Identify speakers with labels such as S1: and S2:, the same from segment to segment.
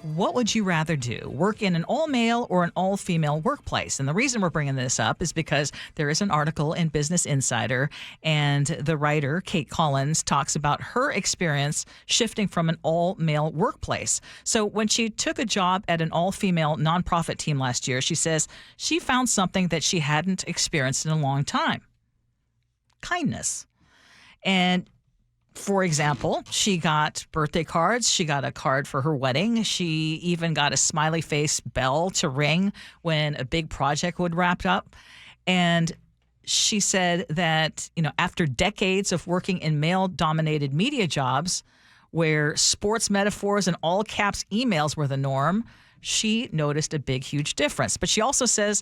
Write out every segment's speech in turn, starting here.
S1: What would you rather do? Work in an all-male or an all-female workplace? And the reason we're bringing this up is because there is an article in Business Insider, and the writer, Kate Collins, talks about her experience shifting from an all-male workplace. So when she took a job at an all-female nonprofit team last year, she says she found something that she hadn't experienced in a long time. Kindness. And for example, she got birthday cards. She got a card for her wedding. She even got a smiley face bell to ring when a big project would wrap up. And she said that, after decades of working in male-dominated media jobs where sports metaphors and all caps emails were the norm, she noticed a big, huge difference. But she also says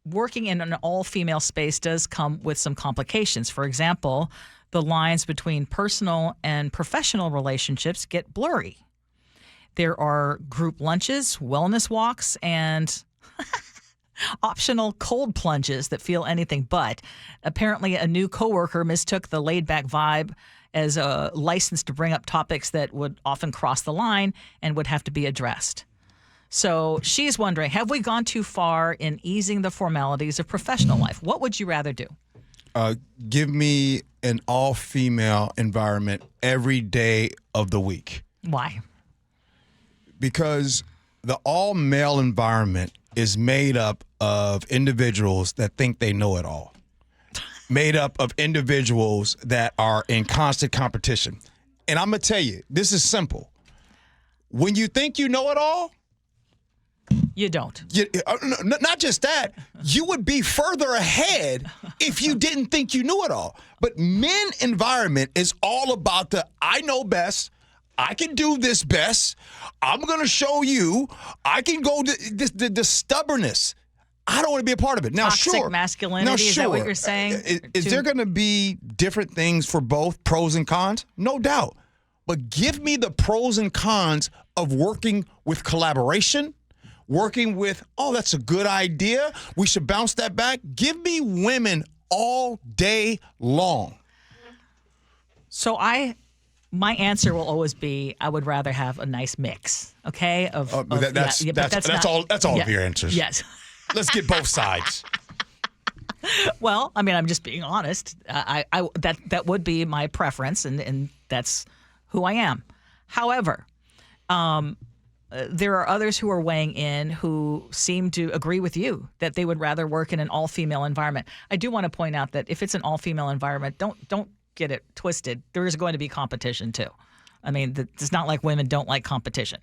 S1: working in an all-female space does come with some complications. For example, the lines between personal and professional relationships get blurry. There are group lunches, wellness walks, and optional cold plunges that feel anything but. Apparently, a new coworker mistook the laid-back vibe as a license to bring up topics that would often cross the line and would have to be addressed. So she's wondering, have we gone too far in easing the formalities of professional life? What would you rather do?
S2: Give me an all-female environment every day of the week.
S1: Why?
S2: Because the all-male environment is made up of individuals that think they know it all. Made up of individuals that are in constant competition. And I'm going to tell you, this is simple. When you think you know it all,
S1: you don't.
S2: Not just that. You would be further ahead if you didn't think you knew it all. But men environment is all about I know best. I can do this best. I'm going to show you. I can go the stubbornness. I don't want to be a part of it. Now,
S1: toxic
S2: sure.
S1: masculinity,
S2: now, sure.
S1: Is that what you're saying?
S2: Is there going to be different things for both, pros and cons? No doubt. But give me the pros and cons of working with collaboration, working with, that's a good idea. We should bounce that back. Give me women all day long.
S1: So my answer will always be I would rather have a nice mix, okay?
S2: That's all of your answers.
S1: Yes.
S2: Let's get both sides.
S1: Well, I'm just being honest. That would be my preference, and that's who I am. However, there are others who are weighing in who seem to agree with you that they would rather work in an all-female environment. I do want to point out that if it's an all-female environment, don't get it twisted. There is going to be competition too. It's not like women don't like competition.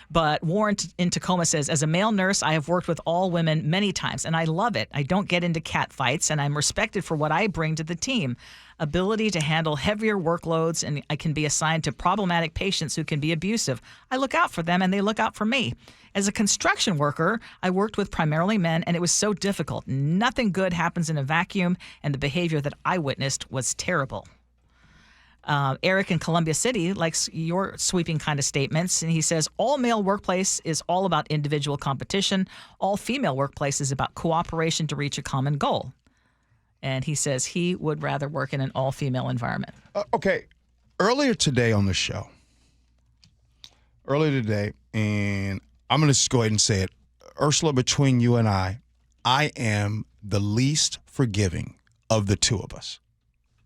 S1: But Warren in Tacoma says, as a male nurse, I have worked with all women many times, and I love it. I don't get into cat fights, and I'm respected for what I bring to the team. Ability to handle heavier workloads, and I can be assigned to problematic patients who can be abusive. I look out for them, and they look out for me. As a construction worker, I worked with primarily men, and it was so difficult. Nothing good happens in a vacuum, and the behavior that I witnessed was terrible. Eric in Columbia City likes your sweeping kind of statements, and he says, all-male workplace is all about individual competition. All-female workplace is about cooperation to reach a common goal. And he says he would rather work in an all-female environment.
S2: Okay. Earlier today on the show, and I'm going to just go ahead and say it, Ursula, between you and I am the least forgiving of the two of us.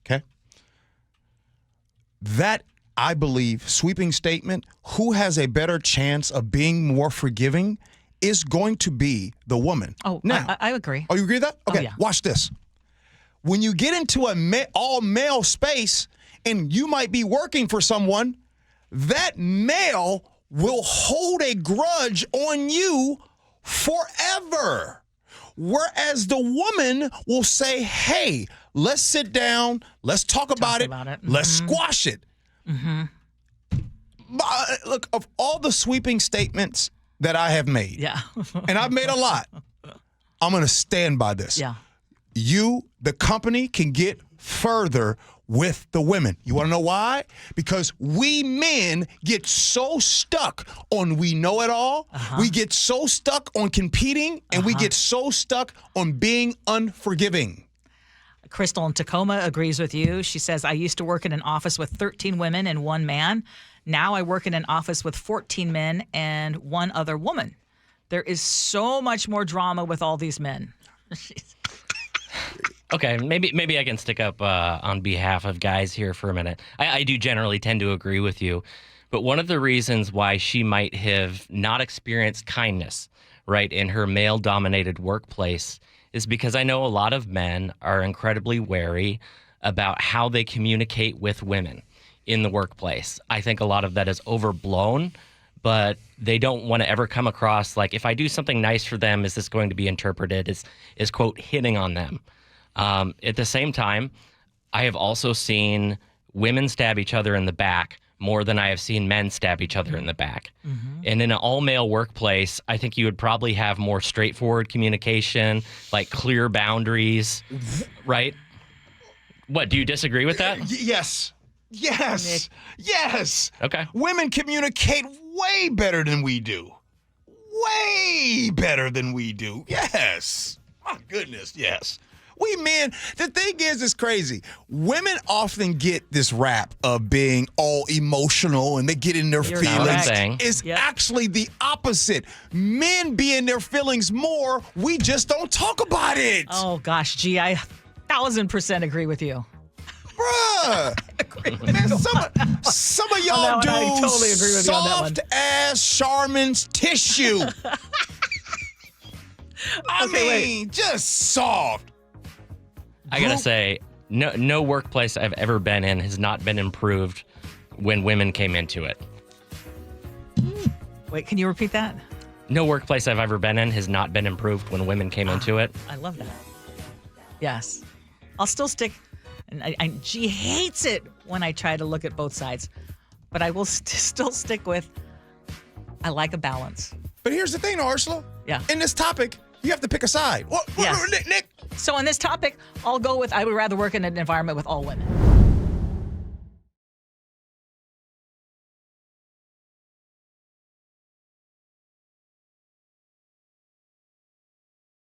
S2: Okay? That, I believe, sweeping statement, who has a better chance of being more forgiving, is going to be the woman.
S1: Oh,
S2: now,
S1: I agree.
S2: Oh, you agree with that? Okay,
S1: yeah.
S2: Watch this. When you get into a all-male space and you might be working for someone, that male will hold a grudge on you forever. Whereas the woman will say, hey, let's sit down, let's talk about it. Mm-hmm. Let's squash it. Mm-hmm. Look, of all the sweeping statements that I have made, and I've made a lot, I'm going to stand by this.
S1: Yeah.
S2: You, the company, can get further with the women. You want to know why? Because we men get so stuck on we know it all. We get so stuck on competing, and we get so stuck on being unforgiving.
S1: Crystal in Tacoma agrees with you. She says, I used to work in an office with 13 women and one man. Now I work in an office with 14 men and one other woman. There is so much more drama with all these men.
S3: Okay, maybe I can stick up on behalf of guys here for a minute. I do generally tend to agree with you, but one of the reasons why she might have not experienced kindness, right, in her male-dominated workplace is because I know a lot of men are incredibly wary about how they communicate with women in the workplace. I think a lot of that is overblown, but they don't want to ever come across like, if I do something nice for them, is this going to be interpreted as quote, hitting on them? At the same time, I have also seen women stab each other in the back more than I have seen men stab each other in the back. Mm-hmm. And in an all-male workplace, I think you would probably have more straightforward communication, like clear boundaries, right? What, do you disagree with that?
S2: Yes. Yes. Yes.
S3: Okay.
S2: Women communicate way better than we do. Way better than we do. Yes. My goodness, yes. We men, the thing is, it's crazy. Women often get this rap of being all emotional and they get in their
S1: You're
S2: feelings.
S1: correct.
S2: It's actually the opposite. Men be in their feelings more. We just don't talk about it.
S1: Oh, gosh, Gee, I 1,000% agree with you.
S2: Bruh. Man, some of y'all
S1: On that one, I
S2: dudes
S1: totally agree with you on that one.
S2: soft as Charmin's tissue. I mean, just soft.
S3: I gotta say, no workplace I've ever been in has not been improved when women came into it.
S1: Wait, can you repeat that?
S3: No workplace I've ever been in has not been improved when women came into it.
S1: I love that. Yes. I'll still stick, and Gee hates it when I try to look at both sides, but I will still stick with, I like a balance.
S2: But here's the thing, Ursula.
S1: Yeah.
S2: In this topic, you have to pick a side.
S1: Yes.
S2: Nick.
S1: So on this topic, I'll go with I would rather work in an environment with all women.